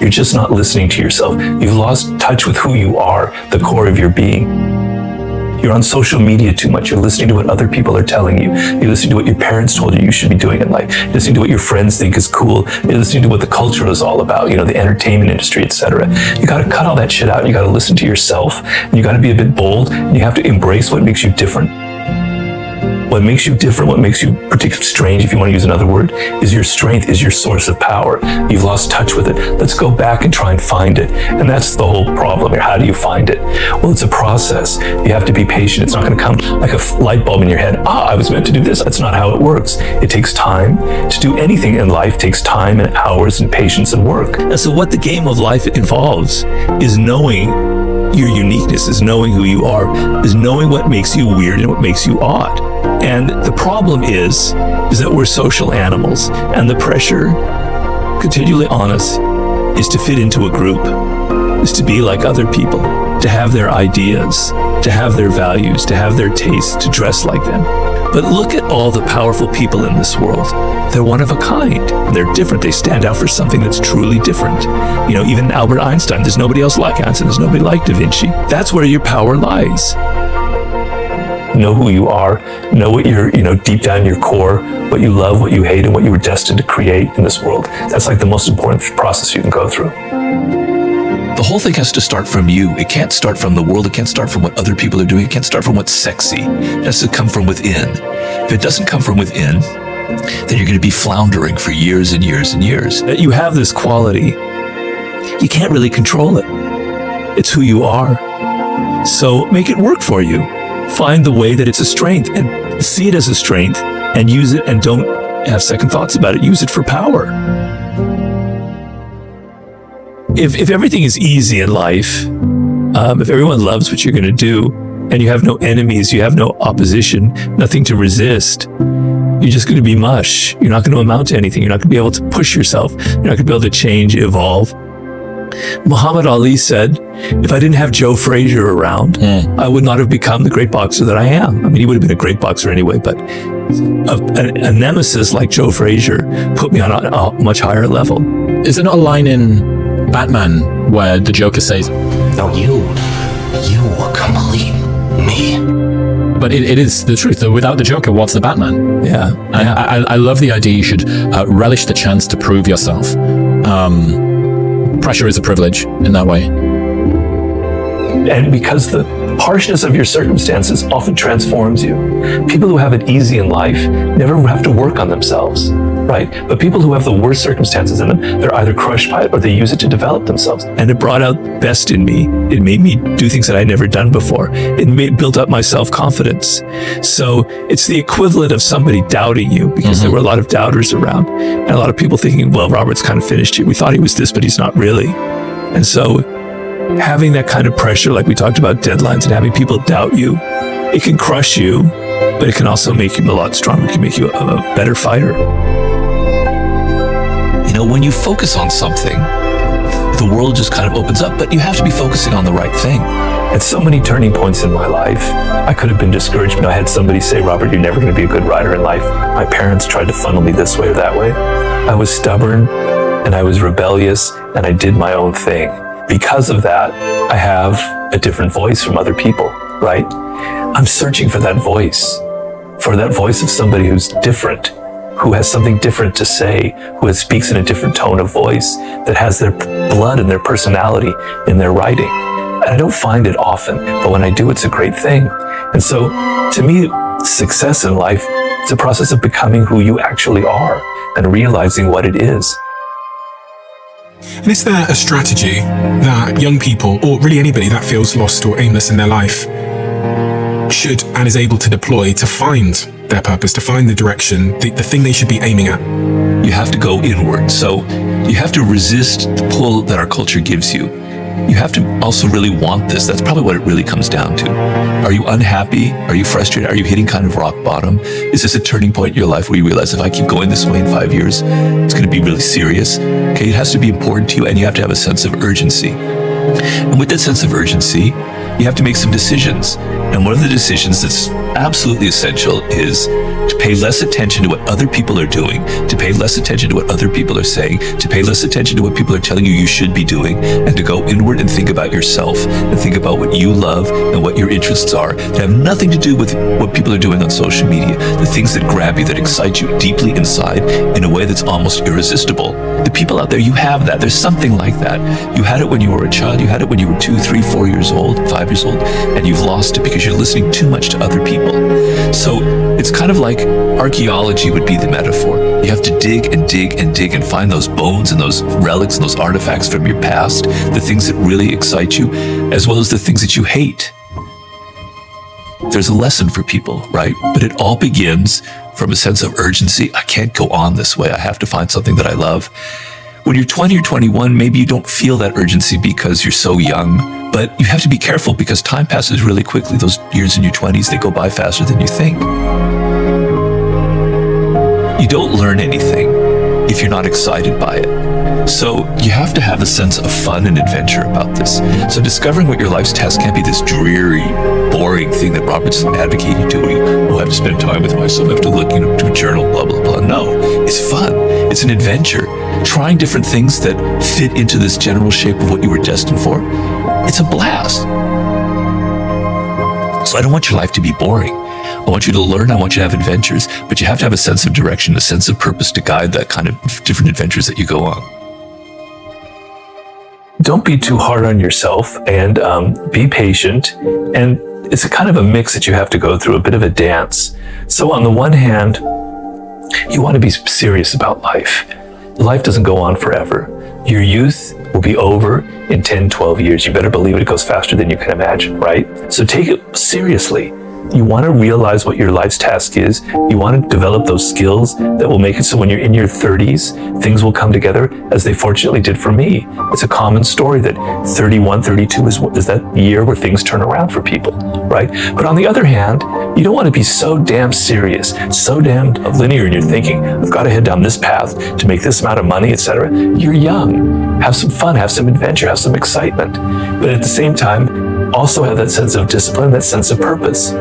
You're just not listening to yourself. You've lost touch with who you are, the core of your being. You're on social media too much. You're listening to what other people are telling you. You're listening to what your parents told you should be doing in life. You're listening to what your friends think is cool. You're listening to what the culture is all about, the entertainment industry, etc. You got to cut all that shit out. You got to listen to yourself. And you got to be a bit bold. And you have to embrace what makes you different. What makes you different, what makes you particularly strange, if you want to use another word, is your strength, is your source of power. You've lost touch with it. Let's go back and try and find it. And that's the whole problem here. How do you find it? Well, it's a process. You have to be patient. It's not going to come like a light bulb in your head. I was meant to do this. That's not how it works. It takes time. To do anything in life takes time and hours and patience and work. And so what the game of life involves is knowing your uniqueness, is knowing who you are, is knowing what makes you weird and what makes you odd. And the problem is that we're social animals, and the pressure continually on us is to fit into a group, is to be like other people, to have their ideas, to have their values, to have their tastes, to dress like them. But look at all the powerful people in this world. They're one of a kind. They're different. They stand out for something that's truly different. Even Albert Einstein, there's nobody else like Einstein. There's nobody like Da Vinci. That's where your power lies. Know who you are. Know what you're, deep down in your core, what you love, what you hate, and what you were destined to create in this world. That's like the most important process you can go through. The whole thing has to start from you. It can't start from the world. It can't start from what other people are doing. It can't start from what's sexy. It has to come from within. If it doesn't come from within, then you're going to be floundering for years and years and years. You have this quality. You can't really control it. It's who you are. So make it work for you. Find the way that it's a strength and see it as a strength and use it, and don't have second thoughts about it. Use it for power. If everything is easy in life, if everyone loves what you're going to do, and you have no enemies, you have no opposition, nothing to resist, you're just going to be mush. You're not going to amount to anything. You're not going to be able to push yourself. You're not going to be able to change, evolve. Muhammad Ali said, if I didn't have Joe Frazier around, I would not have become the great boxer that I am. I mean, he would have been a great boxer anyway, but a nemesis like Joe Frazier put me on a much higher level. Is there not a line in Batman where the Joker says, "No, you complete me"? But it is the truth. Without the Joker, what's the Batman? Yeah. And I love the idea you should relish the chance to prove yourself. Pressure is a privilege in that way. And because the harshness of your circumstances often transforms you. People who have it easy in life never have to work on themselves, right? But people who have the worst circumstances in them, they're either crushed by it or they use it to develop themselves. And it brought out the best in me. It made me do things that I'd never done before. It built up my self-confidence. So it's the equivalent of somebody doubting you, because there were a lot of doubters around and a lot of people thinking, well, Robert's kind of finished here. We thought he was this, but he's not really. And so having that kind of pressure, like we talked about deadlines and having people doubt you, it can crush you, but it can also make you a lot stronger. It can make you a better fighter. You know, when you focus on something, the world just kind of opens up, but you have to be focusing on the right thing. At so many turning points in my life, I could have been discouraged. I had somebody say, Robert, you're never going to be a good writer in life. My parents tried to funnel me this way or that way. I was stubborn and I was rebellious and I did my own thing. Because of that, I have a different voice from other people, right? I'm searching for that voice of somebody who's different, who has something different to say, who speaks in a different tone of voice, that has their blood and their personality in their writing. And I don't find it often, but when I do, it's a great thing. And so, to me, success in life is a process of becoming who you actually are and realizing what it is. And is there a strategy that young people, or really anybody that feels lost or aimless in their life, should and is able to deploy to find their purpose, to find the direction, the thing they should be aiming at? You have to go inward. So you have to resist the pull that our culture gives you. You have to also really want this. That's probably what it really comes down to. Are you unhappy? Are you frustrated? Are you hitting kind of rock bottom? Is this a turning point in your life where you realize, if I keep going this way in 5 years, it's going to be really serious? Okay, it has to be important to you, and you have to have a sense of urgency. And with that sense of urgency, you have to make some decisions. And one of the decisions that's absolutely essential is to pay less attention to what other people are doing, to pay less attention to what other people are saying, to pay less attention to what people are telling you should be doing, and to go inward and think about yourself and think about what you love and what your interests are that have nothing to do with what people are doing on social media, the things that grab you, that excite you deeply inside in a way that's almost irresistible. The people out there, you have that. There's something like that. You had it when you were a child. You had it when you were 2, 3, 4 years old, 5 years old, and you've lost it because you're listening too much to other people. So it's kind of like archaeology would be the metaphor. You have to dig and dig and dig and find those bones and those relics and those artifacts from your past, the things that really excite you, as well as the things that you hate. There's a lesson for people, right? But it all begins from a sense of urgency. I can't go on this way. I have to find something that I love. When you're 20 or 21, maybe you don't feel that urgency because you're so young, but you have to be careful because time passes really quickly. Those years in your 20s, they go by faster than you think. You don't learn anything if you're not excited by it. So you have to have a sense of fun and adventure about this. So discovering what your life's task can't be this dreary, boring thing that Robert's advocating doing. Oh, I have to spend time with myself. I have to look into a journal, blah, blah, blah. No, it's fun. It's an adventure. Trying different things that fit into this general shape of what you were destined for. It's a blast. So I don't want your life to be boring. I want you to learn, I want you to have adventures, but you have to have a sense of direction, a sense of purpose to guide that kind of different adventures that you go on. Don't be too hard on yourself, and be patient. And it's a kind of a mix that you have to go through, a bit of a dance. So on the one hand, you want to be serious about life. Life doesn't go on forever. Your youth will be over in 10, 12 years. You better believe it goes faster than you can imagine, right? So take it seriously. You want to realize what your life's task is. You want to develop those skills that will make it so when you're in your 30s, things will come together as they fortunately did for me. It's a common story that 31, 32 is that year where things turn around for people, right? But on the other hand, you don't want to be so damn serious, so damn linear in your thinking. I've got to head down this path to make this amount of money, etc. You're young. Have some fun, have some adventure, have some excitement. But at the same time, also have that sense of discipline, that sense of purpose.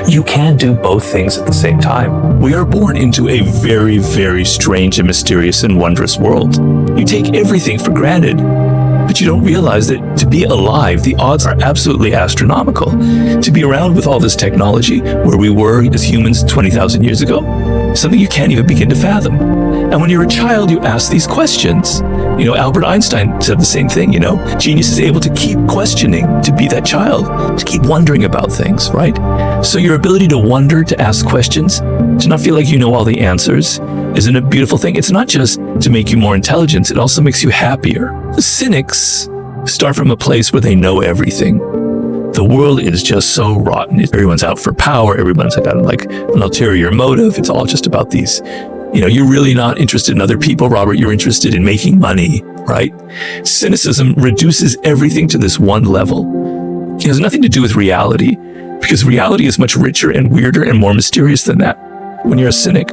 You can do both things at the same time. We are born into a very, very strange and mysterious and wondrous world. You take everything for granted, but you don't realize that to be alive, the odds are absolutely astronomical. To be around with all this technology, where we were as humans 20,000 years ago, something you can't even begin to fathom. And when you're a child, you ask these questions. You know, Albert Einstein said the same thing, genius is able to keep questioning, to be that child, to keep wondering about things, right? So your ability to wonder, to ask questions, to not feel like you know all the answers, isn't a beautiful thing? It's not just to make you more intelligent, it also makes you happier. The cynics start from a place where they know everything. The world is just so rotten. Everyone's out for power. Everyone's got an ulterior motive. It's all just about these. You're really not interested in other people, Robert. You're interested in making money, right? Cynicism reduces everything to this one level. It has nothing to do with reality, because reality is much richer and weirder and more mysterious than that. When you're a cynic,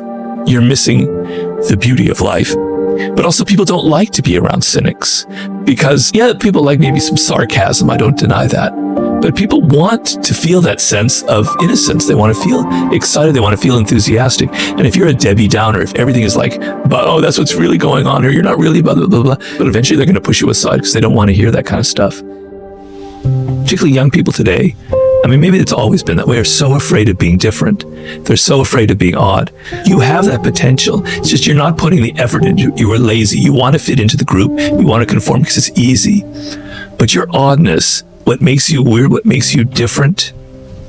you're missing the beauty of life. But also people don't like to be around cynics because, people like maybe some sarcasm. I don't deny that. But people want to feel that sense of innocence. They want to feel excited. They want to feel enthusiastic. And if you're a Debbie Downer, if everything is like, oh, that's what's really going on here, you're not really blah, blah, blah, blah. But eventually they're going to push you aside because they don't want to hear that kind of stuff. Particularly young people today, maybe it's always been that way, are so afraid of being different. They're so afraid of being odd. You have that potential. It's just you're not putting the effort into it. You are lazy. You want to fit into the group. You want to conform because it's easy. But your oddness, what makes you weird, what makes you different,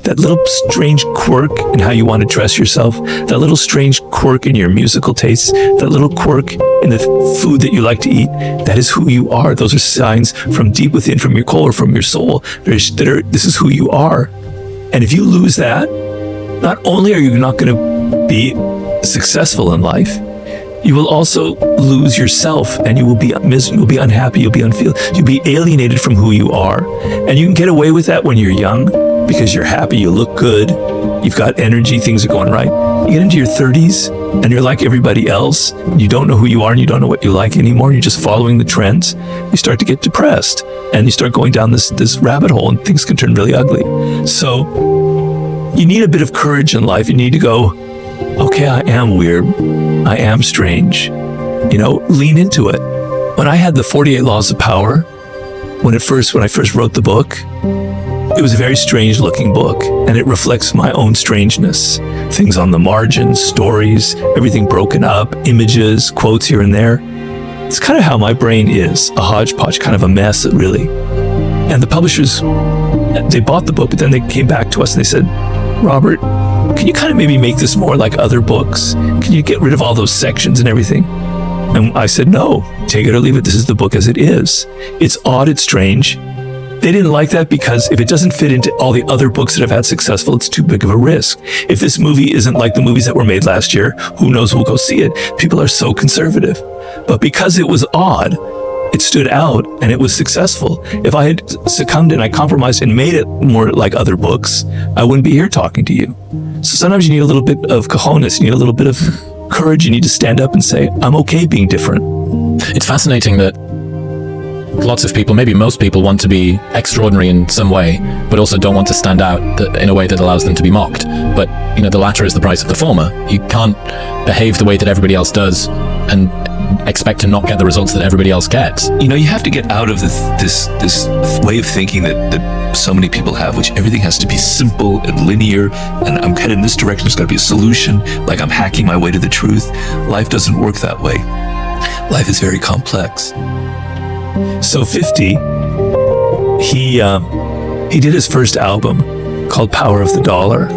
that little strange quirk in how you want to dress yourself, that little strange quirk in your musical tastes, that little quirk in the food that you like to eat, that is who you are. Those are signs from deep within, from your core, from your soul. This is who you are. And if you lose that, not only are you not going to be successful in life, you will also lose yourself, and you will be miserable, you'll be unhappy, you'll be you'll be alienated from who you are. And you can get away with that when you're young because you're happy, you look good, you've got energy, things are going right. You get into your 30s and you're like everybody else. You don't know who you are and you don't know what you like anymore. You're just following the trends. You start to get depressed and you start going down this rabbit hole, and things can turn really ugly. So you need a bit of courage in life. You need to go, okay, I am weird. I am strange. You know, lean into it. When I had the 48 Laws of Power, when I first wrote the book, it was a very strange looking book, and it reflects my own strangeness. Things on the margins, stories, everything broken up, images, quotes here and there. It's kind of how my brain is, a hodgepodge, kind of a mess, really. And the publishers, they bought the book, but then they came back to us and they said, Robert, can you kind of maybe make this more like other books? Can you get rid of all those sections and everything? And I said, no, take it or leave it. This is the book as it is. It's odd, it's strange. They didn't like that because if it doesn't fit into all the other books that have had successful, it's too big of a risk. If this movie isn't like the movies that were made last year, who knows who'll go see it? People are so conservative. But because it was odd, it stood out and it was successful. If I had succumbed and I compromised and made it more like other books, I wouldn't be here talking to you. So sometimes you need a little bit of cojones, you need a little bit of courage, you need to stand up and say, I'm okay being different. It's fascinating that lots of people, maybe most people, want to be extraordinary in some way, but also don't want to stand out in a way that allows them to be mocked. But, you know, the latter is the price of the former. You can't behave the way that everybody else does and expect to not get the results that everybody else gets. You know, you have to get out of this way of thinking that so many people have, which everything has to be simple and linear, and I'm headed in this direction, there's got to be a solution, like I'm hacking my way to the truth. Life doesn't work that way. Life is very complex. So 50, he did his first album called Power of the Dollar,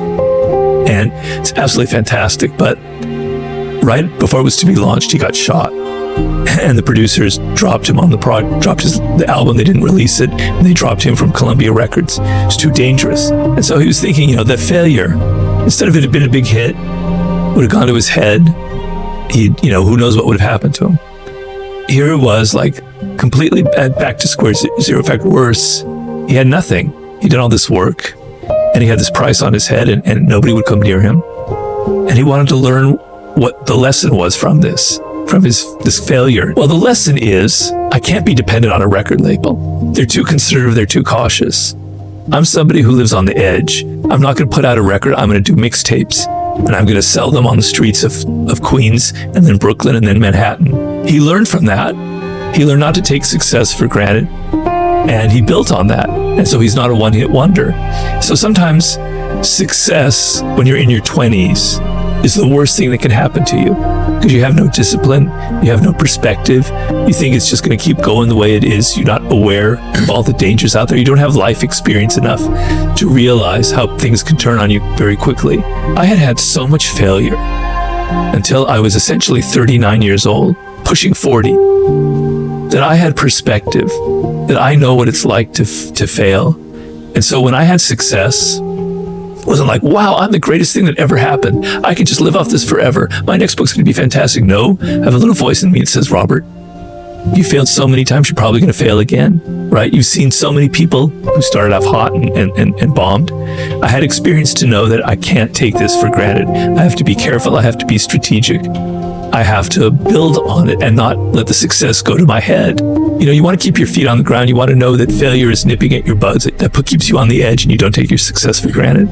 and it's absolutely fantastic. But right before it was to be launched, he got shot, and the producers dropped him on the album. They didn't release it, and they dropped him from Columbia Records. It's too dangerous. And so he was thinking, you know, that failure, instead of it had been a big hit, would have gone to his head. You know, who knows what would have happened to him. Here it was, like, completely back to square zero. In fact, worse, he had nothing. He did all this work, and he had this price on his head, and nobody would come near him. And he wanted to learn what the lesson was from this failure. Well, the lesson is, I can't be dependent on a record label. They're too conservative, they're too cautious. I'm somebody who lives on the edge. I'm not going to put out a record, I'm going to do mixtapes, and I'm going to sell them on the streets of Queens, and then Brooklyn, and then Manhattan. He learned from that. He learned not to take success for granted, and he built on that. And so he's not a one-hit wonder. So sometimes success when you're in your 20s is the worst thing that can happen to you, because you have no discipline, you have no perspective, you think it's just going to keep going the way it is, you're not aware of all the dangers out there, you don't have life experience enough to realize how things can turn on you very quickly. I had so much failure until I was essentially 39 years old, pushing 40, that I had perspective, that I know what it's like to fail. And so when I had success, it wasn't like, wow, I'm the greatest thing that ever happened. I can just live off this forever. My next book's going to be fantastic. No, I have a little voice in me that says, Robert, you failed so many times, you're probably going to fail again, right? You've seen so many people who started off hot and bombed. I had experience to know that I can't take this for granted. I have to be careful. I have to be strategic. I have to build on it and not let the success go to my head. You know, you want to keep your feet on the ground. You want to know that failure is nipping at your buds. That keeps you on the edge and you don't take your success for granted.